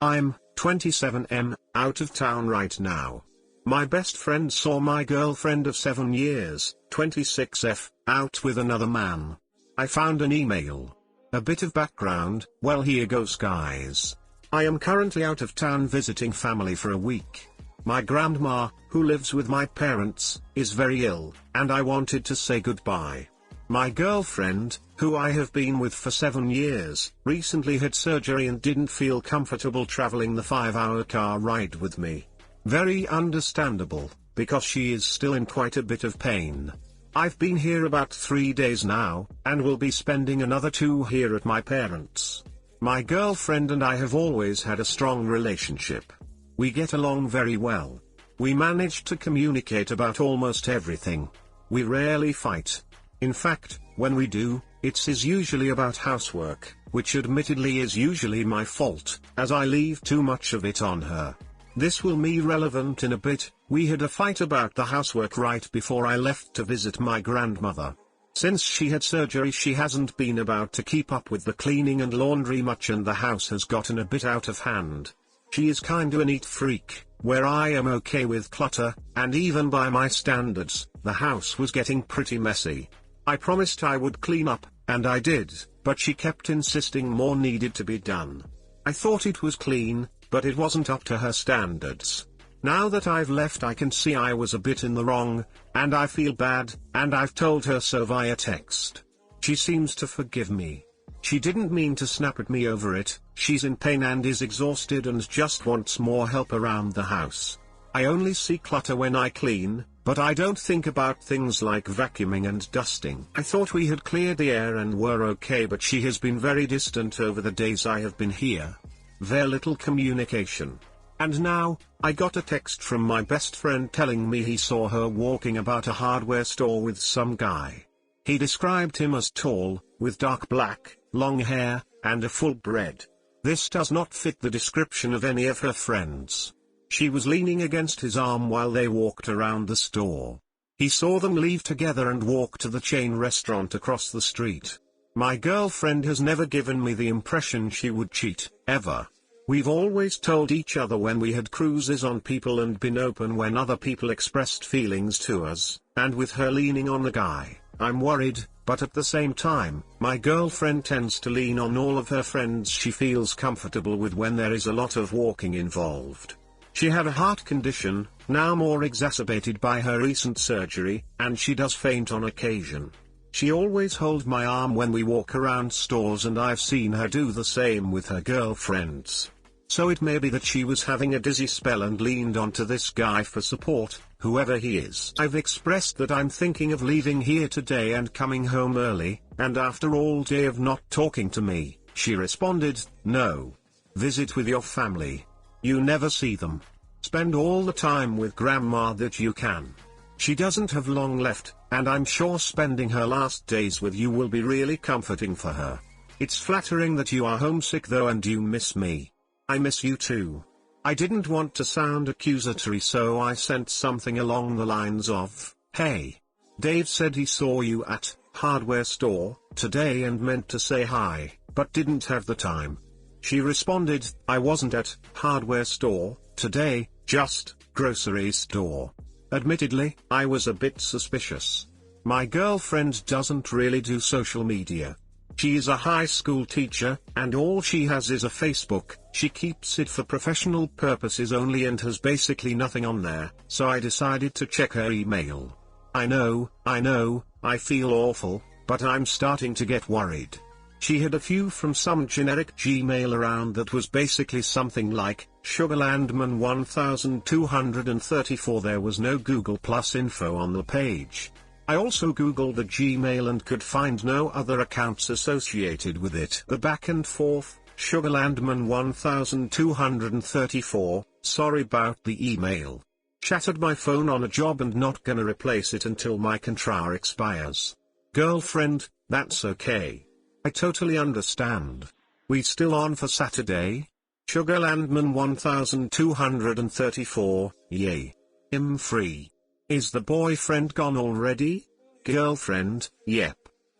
I'm 27 out of town right now. My best friend saw my girlfriend of 7 years, 26 out with another man. I found an email. A bit of background, well here goes guys. I am currently out of town visiting family for a week. My grandma, who lives with my parents, is very ill, and I wanted to say goodbye. My girlfriend, who I have been with for 7 years, recently had surgery and didn't feel comfortable traveling the 5-hour car ride with me. Very understandable, because she is still in quite a bit of pain. I've been here about 3 days now, and will be spending another 2 here at my parents'. My girlfriend and I have always had a strong relationship. We get along very well. We manage to communicate about almost everything. We rarely fight. In fact, when we do, it is usually about housework, which admittedly is usually my fault, as I leave too much of it on her. This will be relevant in a bit. We had a fight about the housework right before I left to visit my grandmother. Since she had surgery she hasn't been about to keep up with the cleaning and laundry much and the house has gotten a bit out of hand. She is kinda a neat freak, where I am okay with clutter, and even by my standards, the house was getting pretty messy. I promised I would clean up, and I did, but she kept insisting more needed to be done. I thought it was clean, but it wasn't up to her standards. Now that I've left I can see I was a bit in the wrong, and I feel bad, and I've told her so via text. She seems to forgive me. She didn't mean to snap at me over it, she's in pain and is exhausted and just wants more help around the house. I only see clutter when I clean, but I don't think about things like vacuuming and dusting. I thought we had cleared the air and were okay, but she has been very distant over the days I have been here. Very little communication. And now, I got a text from my best friend telling me he saw her walking about a hardware store with some guy. He described him as tall, with dark black, long hair, and a full beard. This does not fit the description of any of her friends. She was leaning against his arm while they walked around the store. He saw them leave together and walk to the chain restaurant across the street. My girlfriend has never given me the impression she would cheat, ever. We've always told each other when we had cruises on people and been open when other people expressed feelings to us, and with her leaning on the guy, I'm worried, but at the same time, my girlfriend tends to lean on all of her friends she feels comfortable with when there is a lot of walking involved. She had a heart condition, now more exacerbated by her recent surgery, and she does faint on occasion. She always holds my arm when we walk around stores and I've seen her do the same with her girlfriends. So it may be that she was having a dizzy spell and leaned onto this guy for support, whoever he is. I've expressed that I'm thinking of leaving here today and coming home early, and after all day of not talking to me, she responded, no. Visit with your family. You never see them. Spend all the time with grandma that you can. She doesn't have long left, and I'm sure spending her last days with you will be really comforting for her. It's flattering that you are homesick though and you miss me. I miss you too. I didn't want to sound accusatory, so I sent something along the lines of, hey. Dave said he saw you at hardware store today and meant to say hi, but didn't have the time. She responded, I wasn't at hardware store today, just grocery store. Admittedly, I was a bit suspicious. My girlfriend doesn't really do social media. She is a high school teacher, and all she has is a Facebook. She keeps it for professional purposes only and has basically nothing on there, so I decided to check her email. I know, I feel awful, but I'm starting to get worried. She had a few from some generic Gmail around that was basically something like, Sugarlandman 1234. There was no Google Plus info on the page. I also googled the Gmail and could find no other accounts associated with it. The back and forth, Sugarlandman 1234, sorry about the email. Shattered my phone on a job and not gonna replace it until my contract expires. Girlfriend, that's okay. I totally understand. We still on for Saturday? Sugarlandman 1234, yay. I'm free. Is the boyfriend gone already? Girlfriend, yep.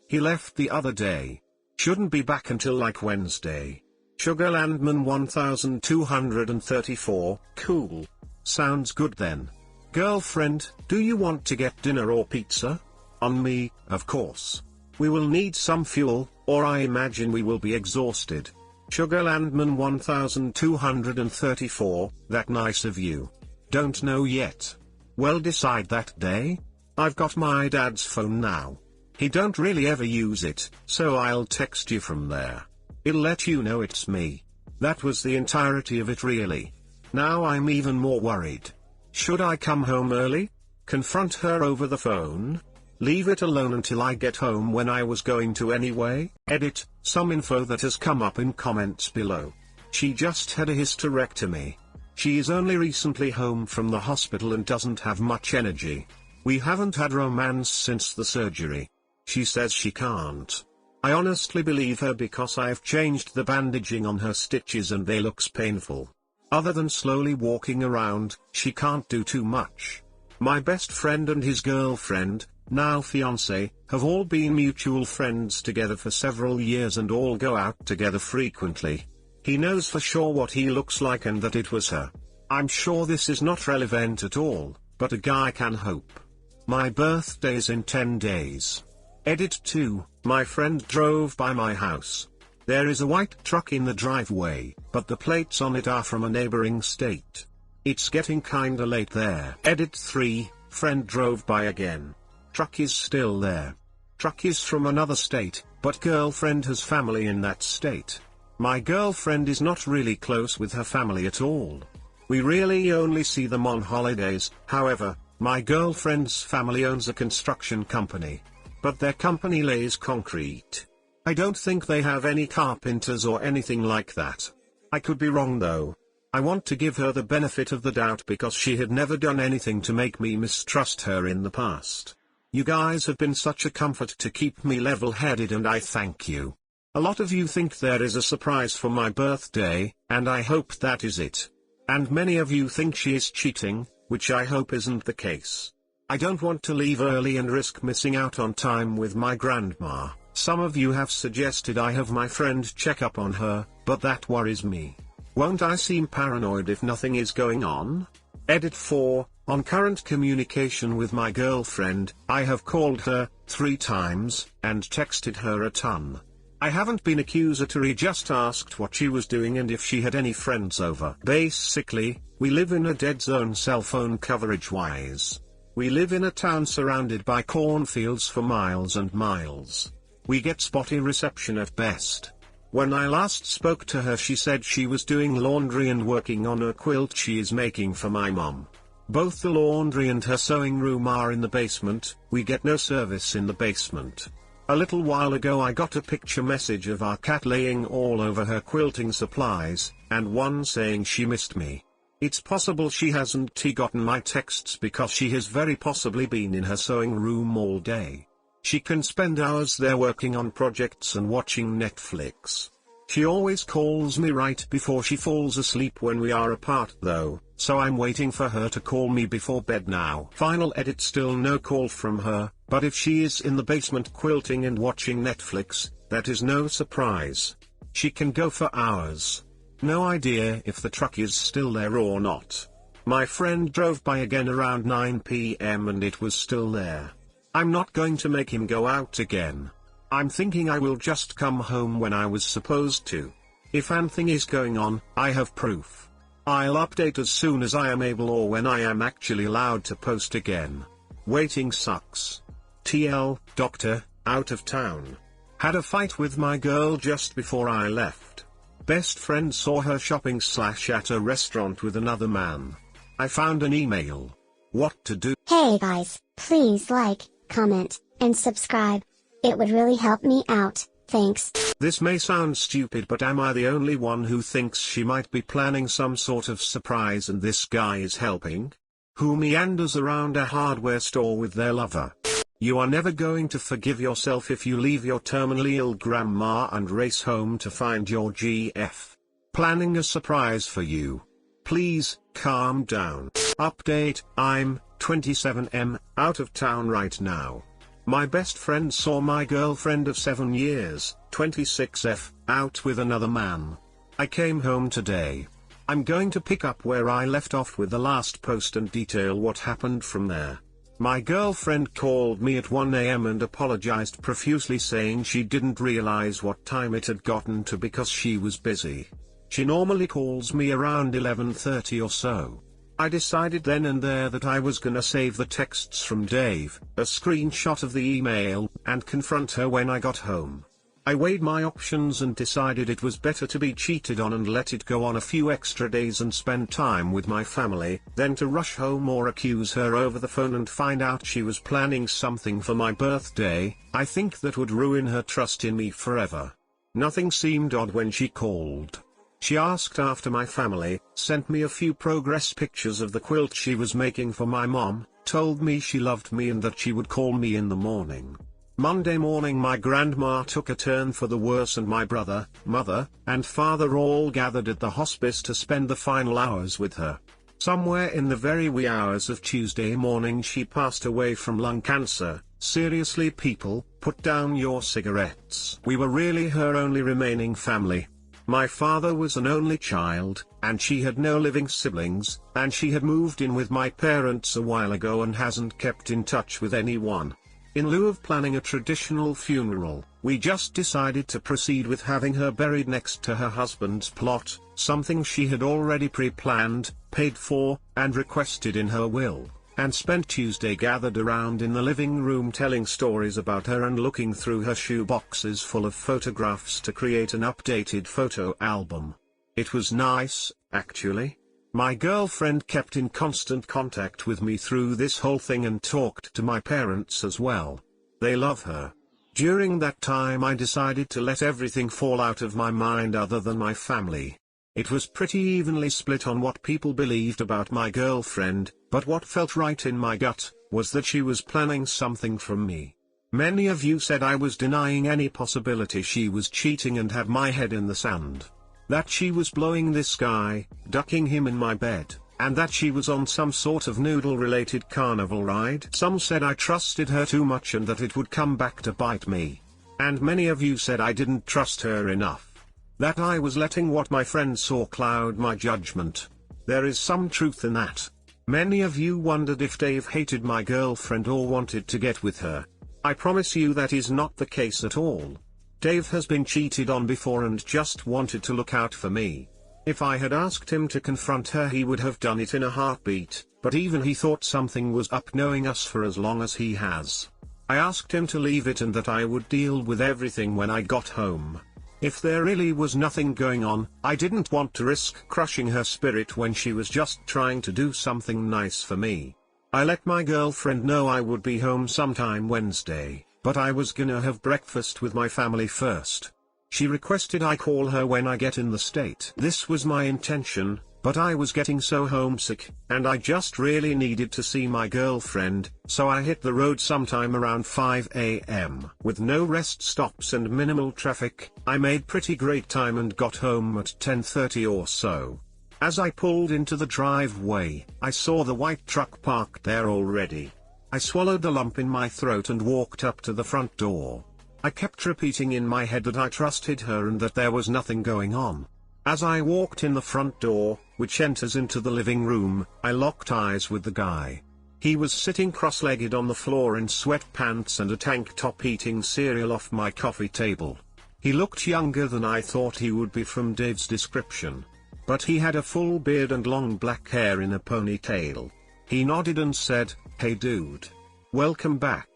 He left the other day. Shouldn't be back until like Wednesday. Sugarlandman 1234, cool. Sounds good then. Girlfriend, do you want to get dinner or pizza? On me, of course. We will need some fuel, or I imagine we will be exhausted. Sugarlandman 1234, that nice of you. Don't know yet. Well, decide that day. I've got my dad's phone now. He don't really ever use it, so I'll text you from there. It'll let you know it's me. That was the entirety of it really. Now I'm even more worried. Should I come home early? Confront her over the phone? Leave it alone until I get home when I was going to anyway? Edit, some info that has come up in comments below. She just had a hysterectomy. She is only recently home from the hospital and doesn't have much energy. We haven't had romance since the surgery. She says she can't. I honestly believe her because I've changed the bandaging on her stitches and they looks painful. Other than slowly walking around, she can't do too much. My best friend and his girlfriend, now fiancé, have all been mutual friends together for several years and all go out together frequently. He knows for sure what he looks like and that it was her. I'm sure this is not relevant at all, but a guy can hope. My birthday's in 10 days. Edit 2, my friend drove by my house. There is a white truck in the driveway, but the plates on it are from a neighboring state. It's getting kinda late there. Edit 3, friend drove by again. Truck is still there. Truck is from another state, but girlfriend has family in that state. My girlfriend is not really close with her family at all. We really only see them on holidays. However, my girlfriend's family owns a construction company. But their company lays concrete. I don't think they have any carpenters or anything like that. I could be wrong though. I want to give her the benefit of the doubt because she had never done anything to make me mistrust her in the past. You guys have been such a comfort to keep me level-headed and I thank you. A lot of you think there is a surprise for my birthday, and I hope that is it. And many of you think she is cheating, which I hope isn't the case. I don't want to leave early and risk missing out on time with my grandma. Some of you have suggested I have my friend check up on her, but that worries me. Won't I seem paranoid if nothing is going on? Edit 4, on current communication with my girlfriend, I have called her 3 times, and texted her a ton. I haven't been accusatory, just asked what she was doing and if she had any friends over. Basically, we live in a dead zone cell phone coverage wise. We live in a town surrounded by cornfields for miles and miles. We get spotty reception at best. When I last spoke to her she said she was doing laundry and working on a quilt she is making for my mom. Both the laundry and her sewing room are in the basement. We get no service in the basement. A little while ago I got a picture message of our cat laying all over her quilting supplies, and one saying she missed me. It's possible she hasn't gotten my texts because she has very possibly been in her sewing room all day. She can spend hours there working on projects and watching Netflix. She always calls me right before she falls asleep when we are apart though, so I'm waiting for her to call me before bed now. Final edit, still no call from her, but if she is in the basement quilting and watching Netflix, that is no surprise. She can go for hours. No idea if the truck is still there or not. My friend drove by again around 9 PM and it was still there. I'm not going to make him go out again. I'm thinking I will just come home when I was supposed to. If anything is going on, I have proof. I'll update as soon as I am able or when I am actually allowed to post again. Waiting sucks. TL, doctor, out of town. Had a fight with my girl just before I left. Best friend saw her shopping / at a restaurant with another man. I found an email. What to do? Hey guys, please like, comment, and subscribe. It would really help me out, thanks. This may sound stupid, but am I the only one who thinks she might be planning some sort of surprise and this guy is helping? Who meanders around a hardware store with their lover? You are never going to forgive yourself if you leave your terminally ill grandma and race home to find your GF planning a surprise for you. Please, calm down. Update, I'm 27M, out of town right now. My best friend saw my girlfriend of 7 years, 26F, out with another man. I came home today. I'm going to pick up where I left off with the last post and detail what happened from there. My girlfriend called me at 1 AM and apologized profusely, saying she didn't realize what time it had gotten to because she was busy. She normally calls me around 11:30 or so. I decided then and there that I was gonna save the texts from Dave, a screenshot of the email, and confront her when I got home. I weighed my options and decided it was better to be cheated on and let it go on a few extra days and spend time with my family, than to rush home or accuse her over the phone and find out she was planning something for my birthday. I think that would ruin her trust in me forever. Nothing seemed odd when she called. She asked after my family, sent me a few progress pictures of the quilt she was making for my mom, told me she loved me and that she would call me in the morning. Monday morning my grandma took a turn for the worse and my brother, mother, and father all gathered at the hospice to spend the final hours with her. Somewhere in the very wee hours of Tuesday morning she passed away from lung cancer. Seriously people, put down your cigarettes. We were really her only remaining family. My father was an only child, and she had no living siblings, and she had moved in with my parents a while ago and hasn't kept in touch with anyone. In lieu of planning a traditional funeral, we just decided to proceed with having her buried next to her husband's plot, something she had already pre-planned, paid for, and requested in her will, and spent Tuesday gathered around in the living room telling stories about her and looking through her shoe boxes full of photographs to create an updated photo album. It was nice, actually. My girlfriend kept in constant contact with me through this whole thing and talked to my parents as well. They love her. During that time I decided to let everything fall out of my mind other than my family. It was pretty evenly split on what people believed about my girlfriend, but what felt right in my gut was that she was planning something from me. Many of you said I was denying any possibility she was cheating and had my head in the sand. That she was blowing this guy, ducking him in my bed, and that she was on some sort of noodle-related carnival ride. Some said I trusted her too much and that it would come back to bite me. And many of you said I didn't trust her enough. That I was letting what my friends saw cloud my judgment. There is some truth in that. Many of you wondered if Dave hated my girlfriend or wanted to get with her. I promise you that is not the case at all. Dave has been cheated on before and just wanted to look out for me. If I had asked him to confront her he would have done it in a heartbeat, but even he thought something was up knowing us for as long as he has. I asked him to leave it and that I would deal with everything when I got home. If there really was nothing going on, I didn't want to risk crushing her spirit when she was just trying to do something nice for me. I let my girlfriend know I would be home sometime Wednesday. But I was gonna have breakfast with my family first. She requested I call her when I get in the state. This was my intention, but I was getting so homesick, and I just really needed to see my girlfriend, so I hit the road sometime around 5 AM. With no rest stops and minimal traffic, I made pretty great time and got home at 10:30 or so. As I pulled into the driveway, I saw the white truck parked there already. I swallowed the lump in my throat and walked up to the front door. I kept repeating in my head that I trusted her and that there was nothing going on. As I walked in the front door, which enters into the living room, I locked eyes with the guy. He was sitting cross-legged on the floor in sweatpants and a tank top eating cereal off my coffee table. He looked younger than I thought he would be from Dave's description. But he had a full beard and long black hair in a ponytail. He nodded and said, "Hey dude. Welcome back."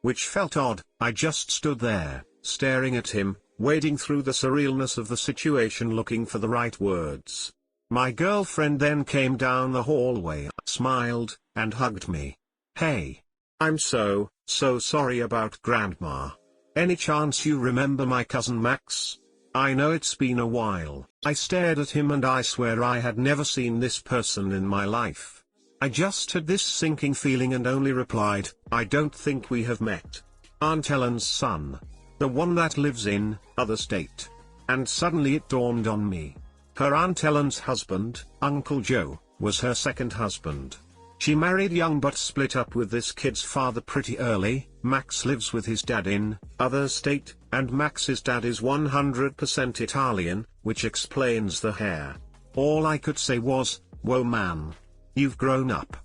Which felt odd. I just stood there, staring at him, wading through the surrealness of the situation looking for the right words. My girlfriend then came down the hallway, smiled, and hugged me. "Hey. I'm so sorry about Grandma. Any chance you remember my cousin Max? I know it's been a while." I stared at him and I swear I had never seen this person in my life. I just had this sinking feeling and only replied, "I don't think we have met. Aunt Ellen's son. The one that lives in other state." And suddenly it dawned on me. Her Aunt Ellen's husband, Uncle Joe, was her second husband. She married young but split up with this kid's father pretty early. Max lives with his dad in other state, and Max's dad is 100% Italian, which explains the hair. All I could say was, "Whoa man. You've grown up."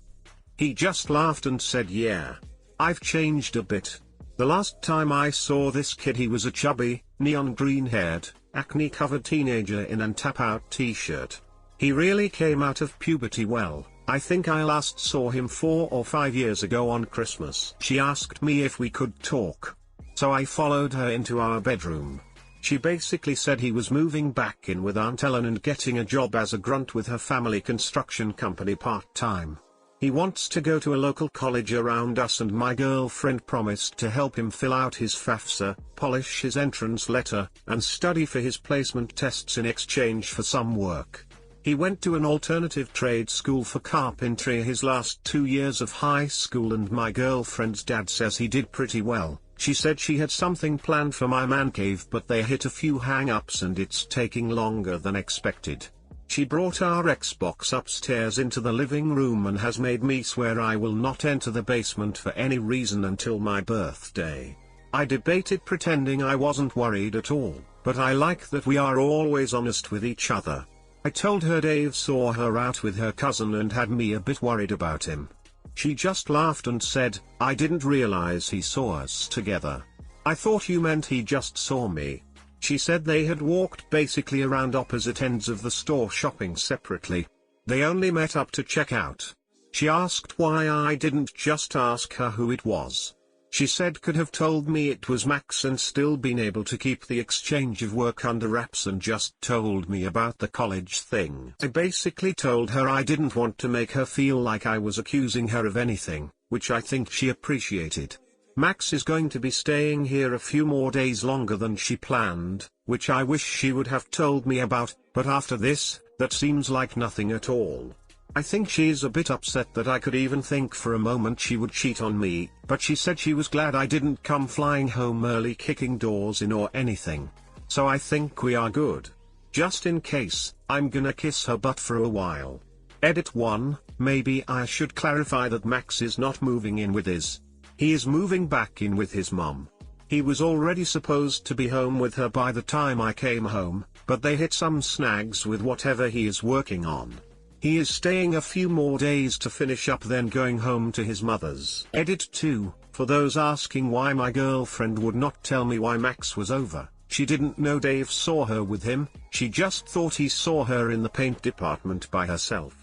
He just laughed and said, "Yeah. I've changed a bit. The last time I saw this kid he was a chubby, neon green-haired, acne-covered teenager in an tap-out t-shirt. He really came out of puberty well. I think I last saw him 4 or 5 years ago on Christmas." She asked me if we could talk. So I followed her into our bedroom. She basically said he was moving back in with Aunt Ellen and getting a job as a grunt with her family construction company part-time. He wants to go to a local college around us, and my girlfriend promised to help him fill out his FAFSA, polish his entrance letter, and study for his placement tests in exchange for some work. He went to an alternative trade school for carpentry his last 2 years of high school, and my girlfriend's dad says he did pretty well. She said she had something planned for my man cave, but they hit a few hang-ups and it's taking longer than expected. She brought our Xbox upstairs into the living room and has made me swear I will not enter the basement for any reason until my birthday. I debated pretending I wasn't worried at all, but I like that we are always honest with each other. I told her Dave saw her out with her cousin and had me a bit worried about him. She just laughed and said, "I didn't realize he saw us together. I thought you meant he just saw me." She said they had walked basically around opposite ends of the store shopping separately. They only met up to check out. She asked why I didn't just ask her who it was. She said could have told me it was Max and still been able to keep the exchange of work under wraps, and just told me about the college thing. I basically told her I didn't want to make her feel like I was accusing her of anything, which I think she appreciated. Max is going to be staying here a few more days longer than she planned, which I wish she would have told me about, but after this, that seems like nothing at all. I think she's a bit upset that I could even think for a moment she would cheat on me, but she said she was glad I didn't come flying home early kicking doors in or anything. So I think we are good. Just in case, I'm gonna kiss her butt for a while. Edit 1, maybe I should clarify that Max is not moving in with his. He is moving back in with his mum. He was already supposed to be home with her by the time I came home, but they hit some snags with whatever he is working on. He is staying a few more days to finish up, then going home to his mother's. Edit 2, for those asking why my girlfriend would not tell me why Max was over, she didn't know Dave saw her with him, she just thought he saw her in the paint department by herself.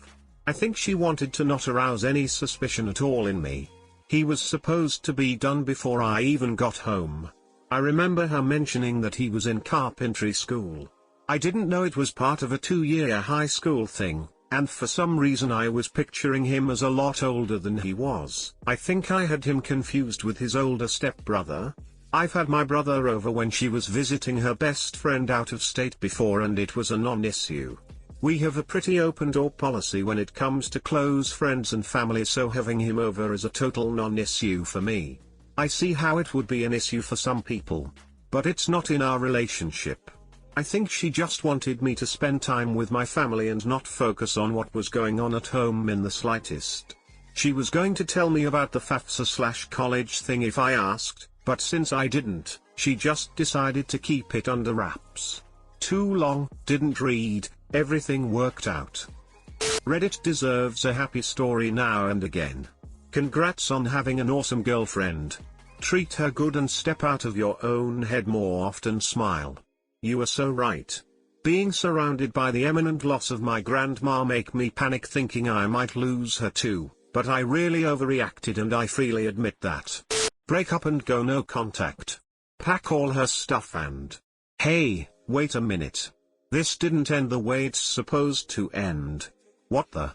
I think she wanted to not arouse any suspicion at all in me. He was supposed to be done before I even got home. I remember her mentioning that he was in carpentry school. I didn't know it was part of a 2-year high school thing, and for some reason I was picturing him as a lot older than he was. I think I had him confused with his older stepbrother. I've had my brother over when she was visiting her best friend out of state before, and it was a non-issue. We have a pretty open door policy when it comes to close friends and family, so having him over is a total non-issue for me. I see how it would be an issue for some people, but it's not in our relationship. I think she just wanted me to spend time with my family and not focus on what was going on at home in the slightest. She was going to tell me about the FAFSA/college thing if I asked, but since I didn't, she just decided to keep it under wraps. Too long, didn't read. Everything worked out. Reddit deserves a happy story now and again. Congrats on having an awesome girlfriend. Treat her good and step out of your own head more often. Smile. You are so right. Being surrounded by the imminent loss of my grandma make me panic, thinking I might lose her too, but I really overreacted and I freely admit that. Break up and go no contact. Pack all her stuff and... Hey, wait a minute. This didn't end the way it's supposed to end. What the?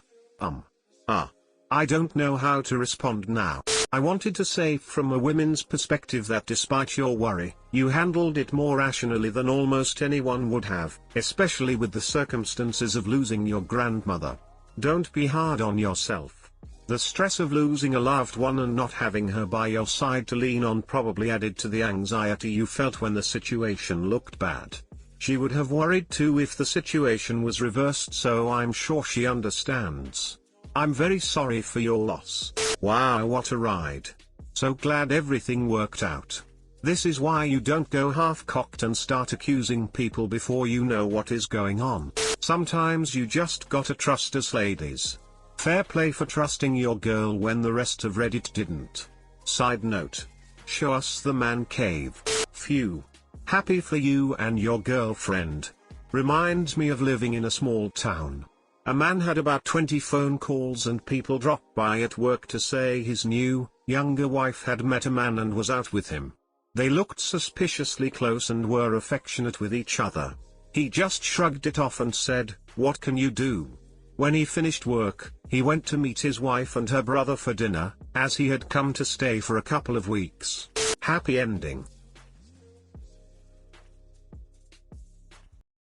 I don't know how to respond now. I wanted to say from a women's perspective that despite your worry, you handled it more rationally than almost anyone would have, especially with the circumstances of losing your grandmother. Don't be hard on yourself. The stress of losing a loved one and not having her by your side to lean on probably added to the anxiety you felt when the situation looked bad. She would have worried too if the situation was reversed, so I'm sure she understands. I'm very sorry for your loss. Wow, what a ride. So glad everything worked out. This is why you don't go half-cocked and start accusing people before you know what is going on. Sometimes you just gotta trust us, ladies. Fair play for trusting your girl when the rest of Reddit didn't. Side note. Show us the man cave. Phew. Happy for you and your girlfriend. Reminds me of living in a small town. A man had about 20 phone calls and people dropped by at work to say his new, younger wife had met a man and was out with him. They looked suspiciously close and were affectionate with each other. He just shrugged it off and said, "What can you do?" When he finished work, he went to meet his wife and her brother for dinner, as he had come to stay for a couple of weeks. Happy ending.